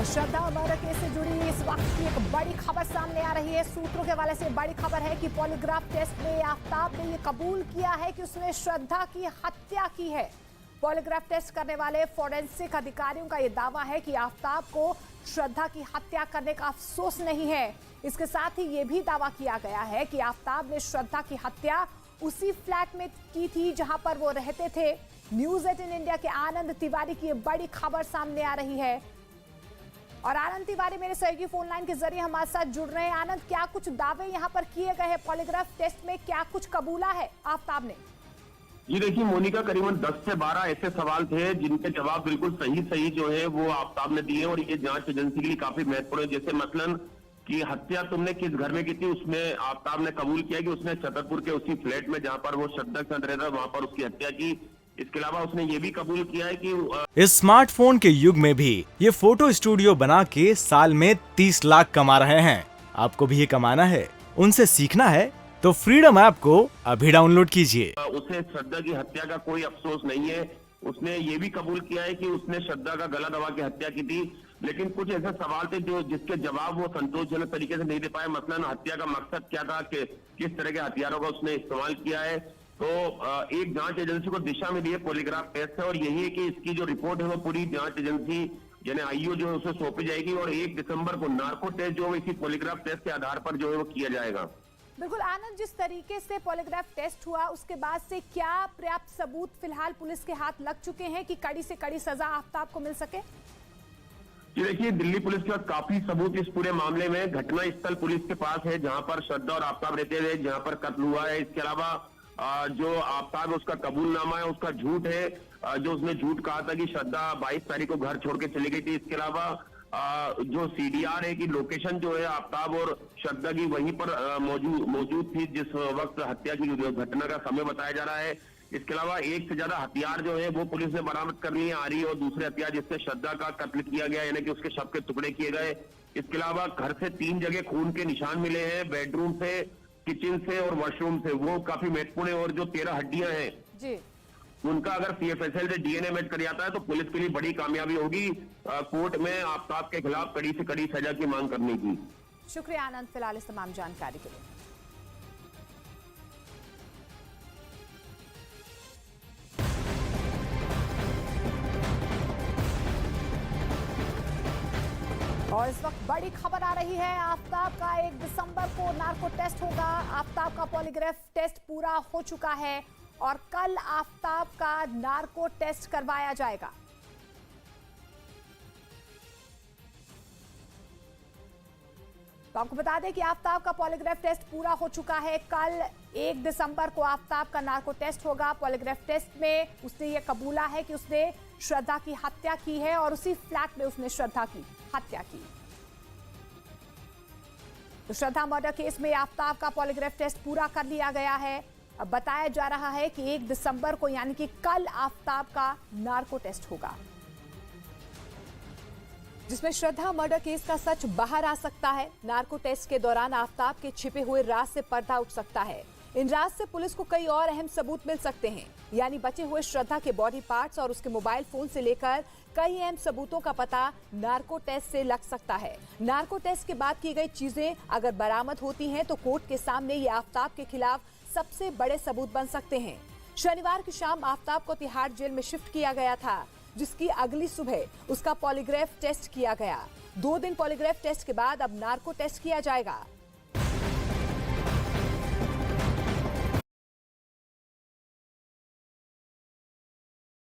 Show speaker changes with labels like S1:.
S1: और श्रद्धा murder case से जुड़ी इस वक्त की एक बड़ी खबर सामने आ रही है। सूत्रों के हवाले से बड़ी खबर है कि पॉलीग्राफ टेस्ट में आफताब ने ये कबूल किया है कि उसने श्रद्धा की हत्या की है। पॉलीग्राफ टेस्ट करने वाले फोरेंसिक अधिकारियों का ये दावा है कि आफताब को श्रद्धा की हत्या करने का अफसोस नहीं है। इसके साथ ही ये भी दावा किया गया है कि आफताब ने श्रद्धा की हत्या उसी फ्लैट में की थी जहां पर वो रहते थे। न्यूज 18 इंडिया के आनंद तिवारी की ये बड़ी खबर सामने आ रही है और आनंद तिवारी मेरे सहयोगी फोन लाइन के जरिए हमारे साथ जुड़ रहे हैं। आनंद, क्या कुछ दावे यहाँ पर किए गए हैं? पॉलीग्राफ टेस्ट में क्या कुछ कबूला है आफताब ने?
S2: जी देखिए मोनिका, करीबन 10 से 12 ऐसे सवाल थे जिनके जवाब बिल्कुल सही जो है वो आफताब ने दिए और ये जांच एजेंसी के लिए काफी महत्वपूर्ण है। जैसे मसलन कि हत्या तुमने किस घर में की थी, उसमें आफताब ने कबूल किया कि उसने छतरपुर के उसी फ्लैट में जहां पर वो श्रद्धा के साथ रहता वहां पर उसकी हत्या की। इसके अलावा उसने ये भी कबूल किया है कि
S3: इस स्मार्टफोन के युग में भी ये फोटो स्टूडियो बना के साल में 30 लाख कमा रहे हैं। आपको भी ये कमाना है, उनसे सीखना है तो फ्रीडम ऐप को अभी डाउनलोड कीजिए।
S2: उसे श्रद्धा की हत्या का कोई अफसोस नहीं है। उसने ये भी कबूल किया है कि उसने श्रद्धा का गला दबा के हत्या की थी। लेकिन कुछ ऐसे सवाल थे जो जिसके जवाब वो संतोषजनक तरीके से नहीं दे पाए। मसलन हत्या का मकसद क्या था, कि किस तरह के हथियारों का उसने इस्तेमाल किया है। तो एक जांच एजेंसी को दिशा में दिए पॉलीग्राफ टेस्ट है और यही है कि इसकी जो रिपोर्ट है वो पूरी जांच एजेंसी यानी आईओ जो है उसे सौंपी जाएगी और 1 दिसंबर को नार्को टेस्ट जो इसी पॉलीग्राफ टेस्ट के आधार पर जो है वो किया जाएगा।
S1: बिल्कुल आनंद, जिस तरीके से पॉलीग्राफ टेस्ट हुआ उसके बाद से क्या पर्याप्त सबूत फिलहाल पुलिस के हाथ लग चुके हैं कि कड़ी से कड़ी सजा आफताब को मिल सके?
S2: जी देखिए, दिल्ली पुलिस के पास काफी सबूत इस पूरे मामले में घटना स्थल पुलिस के पास है जहां पर श्रद्धा और आफताब रहते थे, जहां पर कत्ल हुआ है। इसके अलावा जो आफताब है उसका कबूलनामा है, उसका झूठ है, जो उसने झूठ कहा था कि श्रद्धा 22 तारीख को घर छोड़ के चली गई थी। इसके अलावा जो सीडीआर है कि लोकेशन जो है आफताब और श्रद्धा की वहीं पर मौजूद थी जिस वक्त हत्या की घटना का समय बताया जा रहा है। इसके अलावा एक से ज्यादा हथियार जो है वो पुलिस ने बरामद कर लिए आ रही है और दूसरे हथियार जिससे श्रद्धा का कत्ल किया गया यानी कि उसके शव के टुकड़े किए गए। इसके अलावा घर से 3 जगह खून के निशान मिले हैं, बेडरूम से, किचन से और वॉशरूम से, वो काफी महत्वपूर्ण है। और जो 13 हड्डियां हैं
S1: जी,
S2: उनका अगर सीएफएसएल से डीएनए मैच कर जाता है तो पुलिस के लिए बड़ी कामयाबी होगी कोर्ट में आफताब के खिलाफ कड़ी से कड़ी सजा की मांग करने की।
S1: शुक्रिया आनंद फिलहाल इस तमाम जानकारी के लिए। और इस वक्त बड़ी खबर आ रही है, आफताब का 1 दिसंबर को नार्को टेस्ट होगा। आफताब का पॉलीग्राफ टेस्ट पूरा हो चुका है और कल आफताब का नार्को टेस्ट करवाया जाएगा। तो आपको बता दें कि आफताब का पॉलीग्राफ टेस्ट पूरा हो चुका है। कल 1 दिसंबर को आफताब का नार्को टेस्ट होगा। पॉलीग्राफ टेस्ट में उसने ये कबूला है कि उसने श्रद्धा की हत्या की है और उसी फ्लैट में उसने श्रद्धा की हत्या की। तो श्रद्धा मर्डर केस में आफताब का पॉलीग्राफ टेस्ट पूरा कर लिया गया है। अब बताया जा रहा है कि 1 दिसंबर को यानी कि कल आफताब का नार्को टेस्ट होगा, जिसमें श्रद्धा मर्डर केस का सच बाहर आ सकता है। नार्को टेस्ट के दौरान आफताब के छिपे हुए राज से पर्दा उठ सकता है। इन राज से पुलिस को कई और अहम सबूत मिल सकते हैं, यानी बचे हुए श्रद्धा के बॉडी पार्ट्स और उसके मोबाइल फोन से लेकर कई अहम सबूतों का पता नार्को टेस्ट से लग सकता है। नार्को टेस्ट के बाद की गई चीजें अगर बरामद होती हैं तो कोर्ट के सामने ये आफताब के खिलाफ सबसे बड़े सबूत बन सकते हैं। शनिवार की शाम आफताब को तिहाड़ जेल में शिफ्ट किया गया था, जिसकी अगली सुबह उसका पॉलीग्राफ टेस्ट किया गया। 2 दिन पॉलीग्राफ टेस्ट के बाद अब नार्को टेस्ट किया जाएगा।